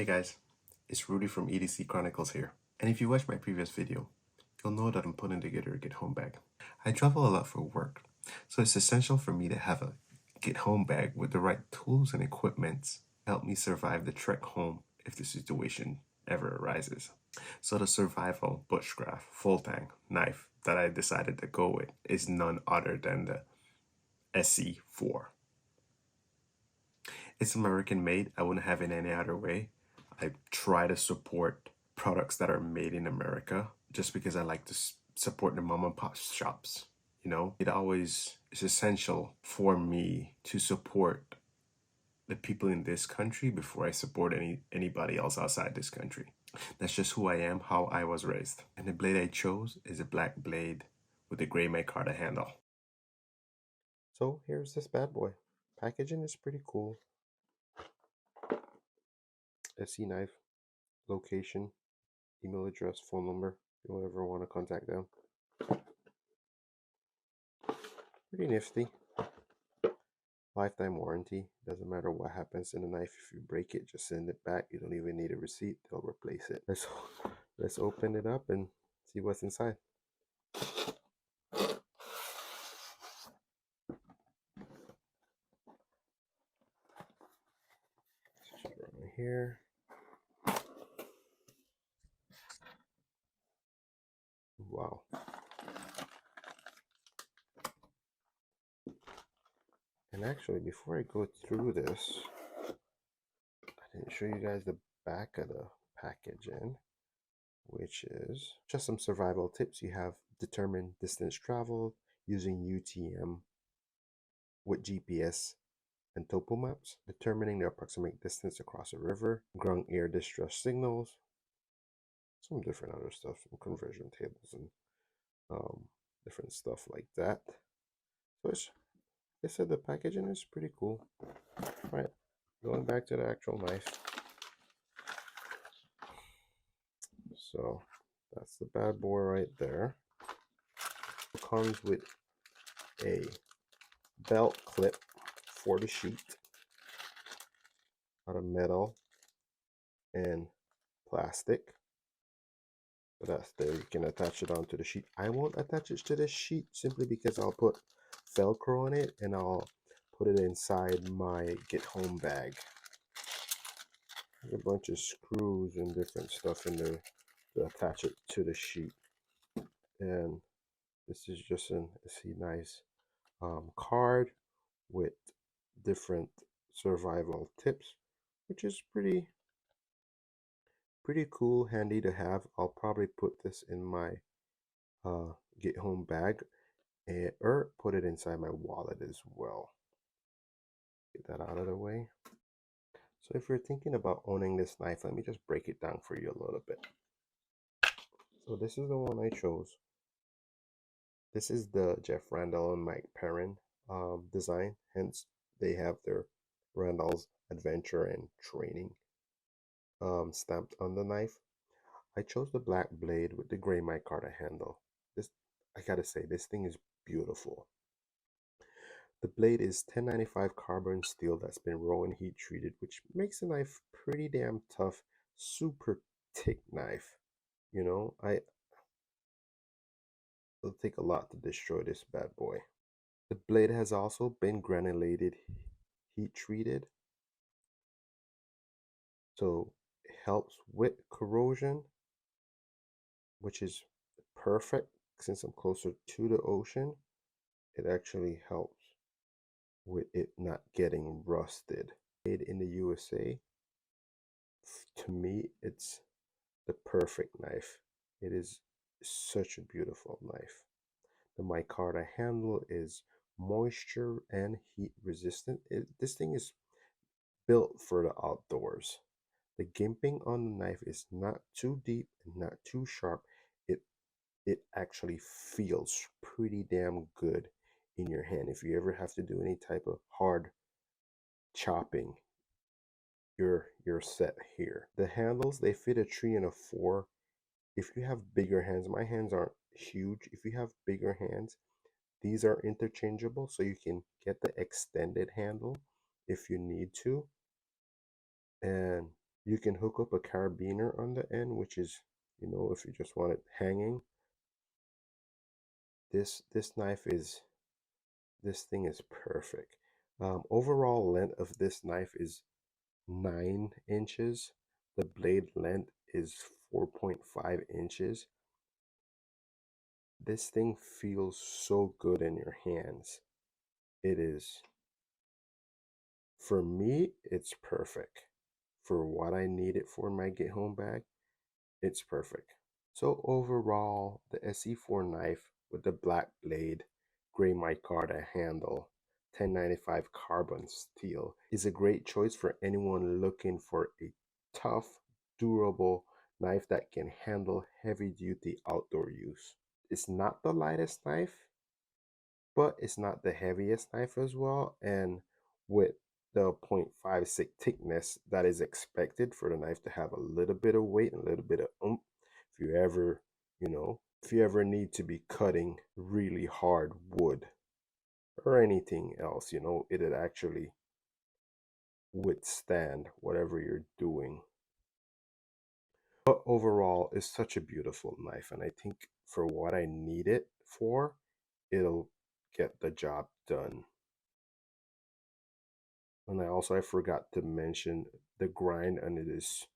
Hey guys, it's Rudy from EDC Chronicles here. And if you watched my previous video, you'll know that I'm putting together a get home bag. I travel a lot for work, so it's essential for me to have a get home bag with the right tools and equipment to help me survive the trek home if the situation ever arises. So the survival bushcraft full-tang knife that I decided to go with is none other than the ESEE-4. It's American made. I wouldn't have it any other way. I try to support products that are made in America just because I like to support the mom and pop shops. You know, it always is essential for me to support the people in this country before I support anybody else outside this country. That's just who I am, how I was raised. And the blade I chose is a black blade with a gray micarta handle. So here's this bad boy. Packaging is pretty cool. ESEE knife, location, email address, phone number, if you ever want to contact them. Pretty nifty. Lifetime warranty. Doesn't matter what happens in the knife. If you break it, just send it back. You don't even need a receipt. They'll replace it. Let's open it up and see what's inside. Right here. Wow. And actually, before I go through this, I didn't show you guys the back of the packaging, which is just some survival tips. You have determine distance traveled using UTM with GPS and topo maps, determining the approximate distance across a river, ground air distress signals, some different other stuff, some conversion tables and different stuff like that. So they said the packaging is pretty cool. Right, going back to the actual knife. So that's the bad boy right there. It comes with a belt clip for the sheath out of metal and plastic. So that's there. You can attach it onto the sheet. I won't attach it to the sheet simply because I'll put Velcro on it and I'll put it inside my get home bag. There's a bunch of screws and different stuff in there to attach it to the sheet. And this is just a nice card with different survival tips, which is pretty cool, handy to have. I'll probably put this in my get home bag or put it inside my wallet as well. Get that out of the way. So if you're thinking about owning this knife, let me just break it down for you a little bit. So this is the one I chose. This is the Jeff Randall and Mike Perrin design. Hence, they have their Randall's Adventure and Training stamped on the knife. I chose the black blade with the gray micarta handle. This, I gotta say, this thing is beautiful. The blade is 1095 carbon steel that's been rolled and heat treated, which makes the knife pretty damn tough, super thick knife. You know, it'll take a lot to destroy this bad boy. The blade has also been granulated, heat treated, so it helps with corrosion, which is perfect since I'm closer to the ocean. It actually helps with it not getting rusted. Made in the USA, to me, it's the perfect knife. It is such a beautiful knife. The micarta handle is moisture and heat resistant. This thing is built for the outdoors. The gimping on the knife is not too deep and not too sharp. It actually feels pretty damn good in your hand. If you ever have to do any type of hard chopping, you're set here. The handles, they fit a 3 and a 4. If you have bigger hands, my hands aren't huge. If you have bigger hands, these are interchangeable, so you can get the extended handle if you need to. And You can hook up a carabiner on the end, which is, you know, if you just want it hanging. This knife is, this thing is perfect. Overall length of this knife is 9 inches. The blade length is 4.5 inches. This thing feels so good in your hands. It is, for me, it's perfect. For what I need it for in my get home bag, it's perfect. So overall, the ESEE-4 knife with the black blade, gray micarta handle, 1095 carbon steel is a great choice for anyone looking for a tough, durable knife that can handle heavy duty outdoor use. It's not the lightest knife, but it's not the heaviest knife as well. And with the 0.56 thickness that is expected for the knife to have a little bit of weight and a little bit of oomph, if you ever, you know, if you ever need to be cutting really hard wood or anything else, you know, it'd actually withstand whatever you're doing. But overall, it's such a beautiful knife, and I think for what I need it for, it'll get the job done. And I forgot to mention the grind, and it's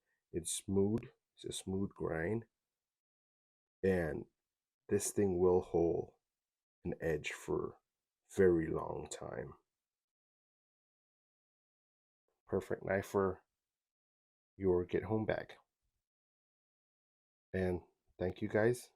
smooth. It's a smooth grind, and this thing will hold an edge for very long time. Perfect knife for your get home bag. And thank you guys.